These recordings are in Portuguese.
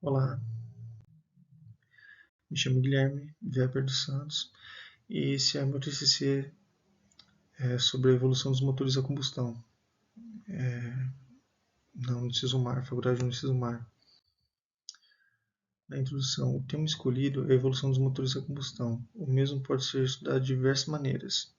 Olá, me chamo Guilherme Weber dos Santos e esse é meu TCC sobre a evolução dos motores a combustão na Unicesumar, Faculdade Unicesumar. Na introdução, o tema escolhido é a evolução dos motores a combustão. O mesmo pode ser estudado de diversas maneiras,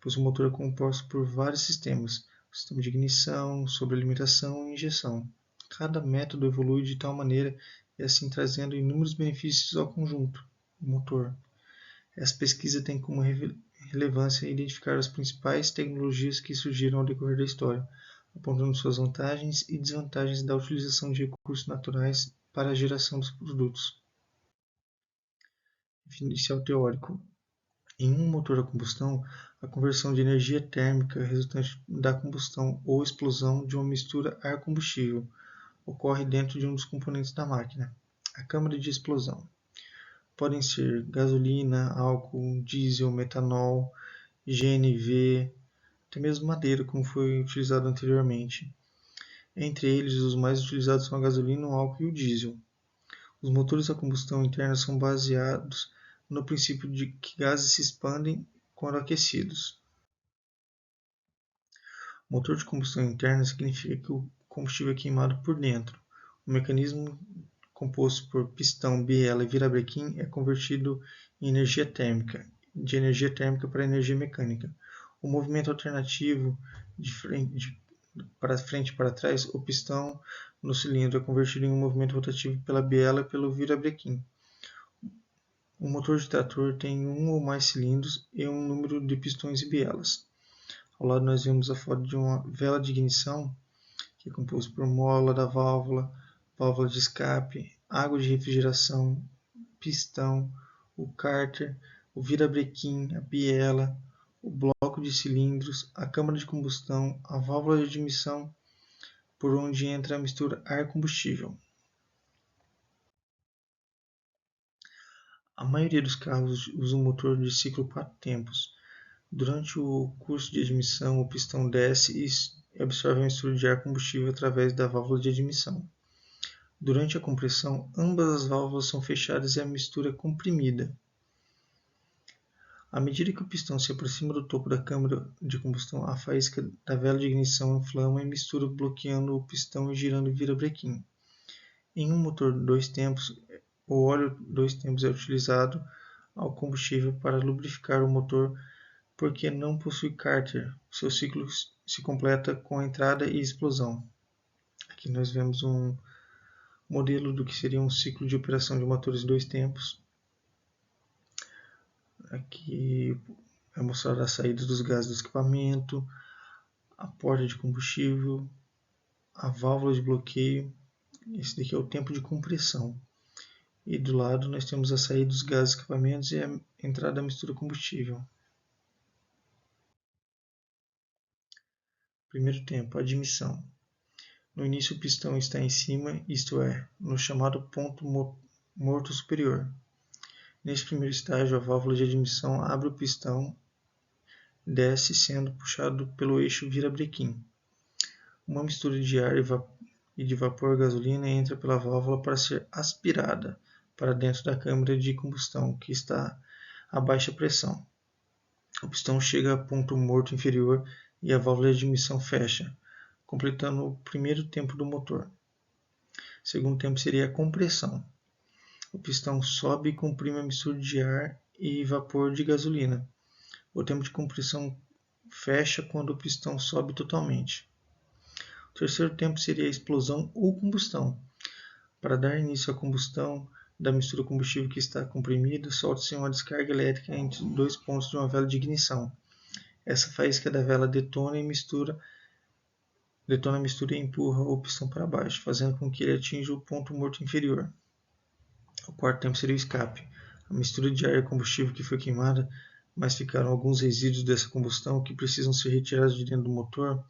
pois o motor é composto por vários sistemas, o sistema de ignição, sobrealimentação e injeção. Cada método evolui de tal maneira e assim trazendo inúmeros benefícios ao conjunto, o motor. Essa pesquisa tem como relevância identificar as principais tecnologias que surgiram ao decorrer da história, apontando suas vantagens e desvantagens da utilização de recursos naturais para a geração dos produtos. Inicial teórico. Em um motor a combustão, a conversão de energia térmica resultante da combustão ou explosão de uma mistura ar-combustível ocorre dentro de um dos componentes da máquina, a câmara de explosão. Podem ser gasolina, álcool, diesel, metanol, GNV, até mesmo madeira, como foi utilizado anteriormente. Entre eles, os mais utilizados são a gasolina, o álcool e o diesel. Os motores a combustão interna são baseados no princípio de que gases se expandem quando aquecidos. Motor de combustão interna significa que o combustível é queimado por dentro. O mecanismo composto por pistão, biela e virabrequim é convertido em energia térmica, de energia térmica para energia mecânica. O movimento alternativo para frente e para trás, o pistão no cilindro é convertido em um movimento rotativo pela biela e pelo virabrequim. O motor de trator tem um ou mais cilindros e um número de pistões e bielas. Ao lado nós vemos a foto de uma vela de ignição, que é composto por mola da válvula, válvula de escape, água de refrigeração, pistão, o cárter, o virabrequim, a biela, o bloco de cilindros, a câmara de combustão, a válvula de admissão, por onde entra a mistura ar-combustível. A maioria dos carros usa um motor de ciclo 4 tempos. Durante o curso de admissão, o pistão desce e absorve a mistura de ar-combustível através da válvula de admissão. Durante a compressão, ambas as válvulas são fechadas e a mistura é comprimida. À medida que o pistão se aproxima do topo da câmara de combustão, a faísca da vela de ignição inflama e mistura, bloqueando o pistão e girando o virabrequim. Em um motor 2 tempos, o óleo 2 tempos é utilizado ao combustível para lubrificar o motor porque não possui cárter. Seu ciclo se completa com a entrada e explosão. Aqui nós vemos um modelo do que seria um ciclo de operação de motores 2 tempos. Aqui é mostrada a saída dos gases do escapamento, a porta de combustível, a válvula de bloqueio. Esse daqui é o tempo de compressão. E do lado nós temos a saída dos gases do escapamento e a entrada da mistura combustível. Primeiro tempo, admissão. No início o pistão está em cima, isto é, no chamado ponto morto superior. Nesse primeiro estágio, a válvula de admissão abre o pistão, desce sendo puxado pelo eixo virabrequim. Uma mistura de ar e de vapor gasolina entra pela válvula para ser aspirada para dentro da câmara de combustão, que está a baixa pressão. O pistão chega a ponto morto inferior e a válvula de admissão fecha, completando o primeiro tempo do motor. O segundo tempo seria a compressão. O pistão sobe e comprime a mistura de ar e vapor de gasolina. O tempo de compressão fecha quando o pistão sobe totalmente. O terceiro tempo seria a explosão ou combustão. Para dar início à combustão da mistura combustível que está comprimida, solta-se uma descarga elétrica entre dois pontos de uma vela de ignição. Essa faísca da vela detona a mistura e empurra o pistão para baixo, fazendo com que ele atinja o ponto morto inferior. O quarto tempo seria o escape. A mistura de ar e combustível que foi queimada, mas ficaram alguns resíduos dessa combustão que precisam ser retirados de dentro do motor.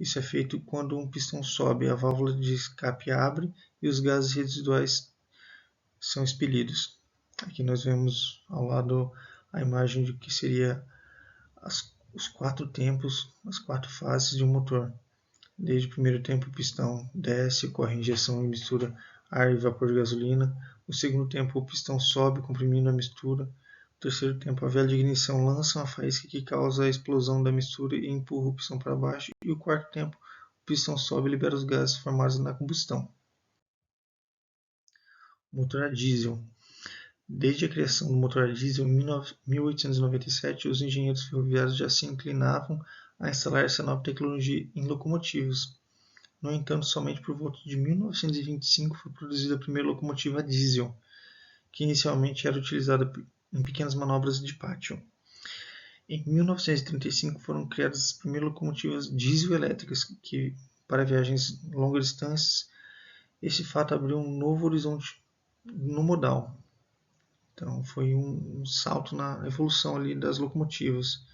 Isso é feito quando um pistão sobe, a válvula de escape abre e os gases residuais são expelidos. Aqui nós vemos ao lado a imagem de que seria os 4 tempos, as 4 fases de um motor. Desde o primeiro tempo o pistão desce, ocorre injeção e mistura ar e vapor de gasolina. No segundo tempo, o pistão sobe, comprimindo a mistura. No terceiro tempo, a vela de ignição lança uma faísca que causa a explosão da mistura e empurra o pistão para baixo. E o quarto tempo, o pistão sobe e libera os gases formados na combustão. Motor a diesel. Desde a criação do motor a diesel em 1897, os engenheiros ferroviários já se inclinavam a instalar essa nova tecnologia em locomotivas. No entanto, somente por volta de 1925 foi produzida a primeira locomotiva a diesel, que inicialmente era utilizada em pequenas manobras de pátio. Em 1935 foram criadas as primeiras locomotivas diesel-elétricas, que, para viagens longas distâncias, esse fato abriu um novo horizonte no modal. Então foi um salto na evolução ali das locomotivas.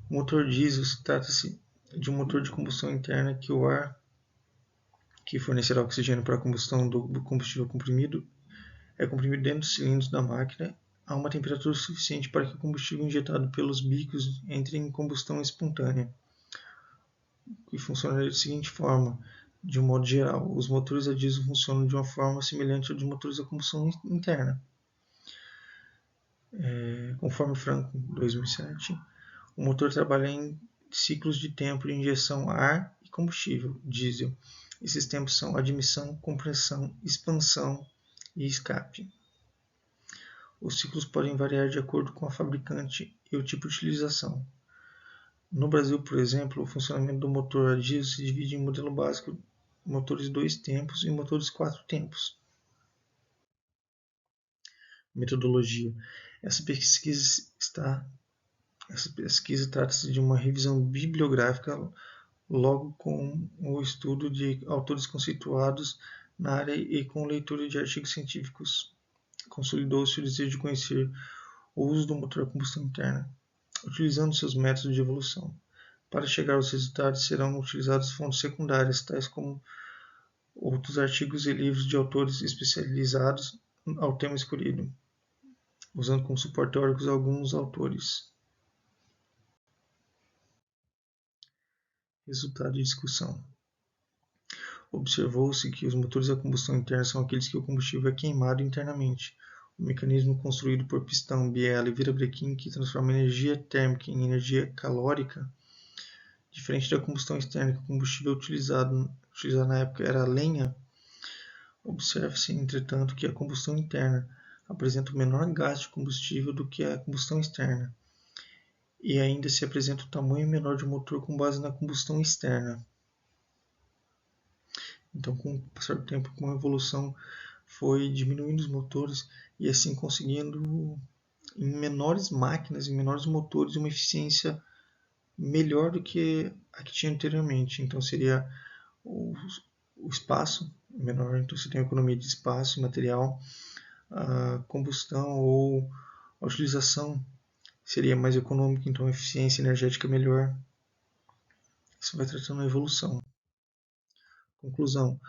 O motor diesel trata-se de um motor de combustão interna que o ar que fornecerá oxigênio para a combustão do combustível comprimido é comprimido dentro dos cilindros da máquina a uma temperatura suficiente para que o combustível injetado pelos bicos entre em combustão espontânea, que funciona da seguinte forma. De um modo geral, os motores a diesel funcionam de uma forma semelhante aos motores a combustão interna. Conforme Franco, 2007, o motor trabalha em ciclos de tempo de injeção ar e combustível, diesel. Esses tempos são admissão, compressão, expansão e escape. Os ciclos podem variar de acordo com a fabricante e o tipo de utilização. No Brasil, por exemplo, o funcionamento do motor a diesel se divide em modelo básico, motores 2 tempos e motores 4 tempos. Metodologia. Essa pesquisa trata-se de uma revisão bibliográfica, logo com o estudo de autores conceituados na área e com leitura de artigos científicos. Consolidou-se o desejo de conhecer o uso do motor a combustão interna, utilizando seus métodos de evolução. Para chegar aos resultados, serão utilizadas fontes secundárias, tais como outros artigos e livros de autores especializados ao tema escolhido, usando como suporte teóricos alguns autores. Resultado de discussão. Observou-se que os motores a combustão interna são aqueles que o combustível é queimado internamente. O mecanismo construído por pistão, biela e virabrequim que transforma energia térmica em energia calórica, diferente da combustão externa, que o combustível utilizado na época era a lenha. Observa-se, entretanto, que a combustão interna apresenta o menor gasto de combustível do que a combustão externa, e ainda se apresenta o tamanho menor de um motor com base na combustão externa. Então, com o passar do tempo, com a evolução, foi diminuindo os motores e assim conseguindo, em menores máquinas, em menores motores, uma eficiência melhor do que a que tinha anteriormente. Então, seria o espaço menor, então você tem a economia de espaço e material, a combustão ou a utilização seria mais econômica, então a eficiência energética melhor. Isso vai tratando a evolução. Conclusão.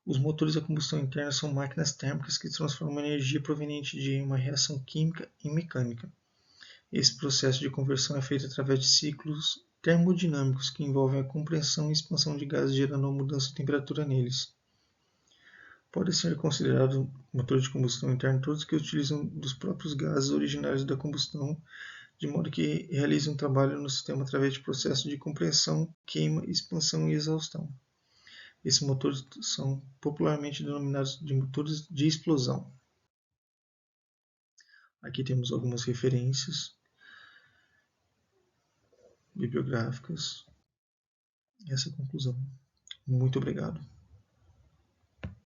Os motores a combustão interna são máquinas térmicas que transformam energia proveniente de uma reação química em mecânica. Esse processo de conversão é feito através de ciclos termodinâmicos que envolvem a compressão e expansão de gases, gerando uma mudança de temperatura neles. Pode ser considerado motor de combustão interna todos que utilizam dos próprios gases originários da combustão, de modo que realizam um trabalho no sistema através de processos de compressão, queima, expansão e exaustão. Esses motores são popularmente denominados de motores de explosão. Aqui temos algumas referências bibliográficas e essa conclusão. Muito obrigado.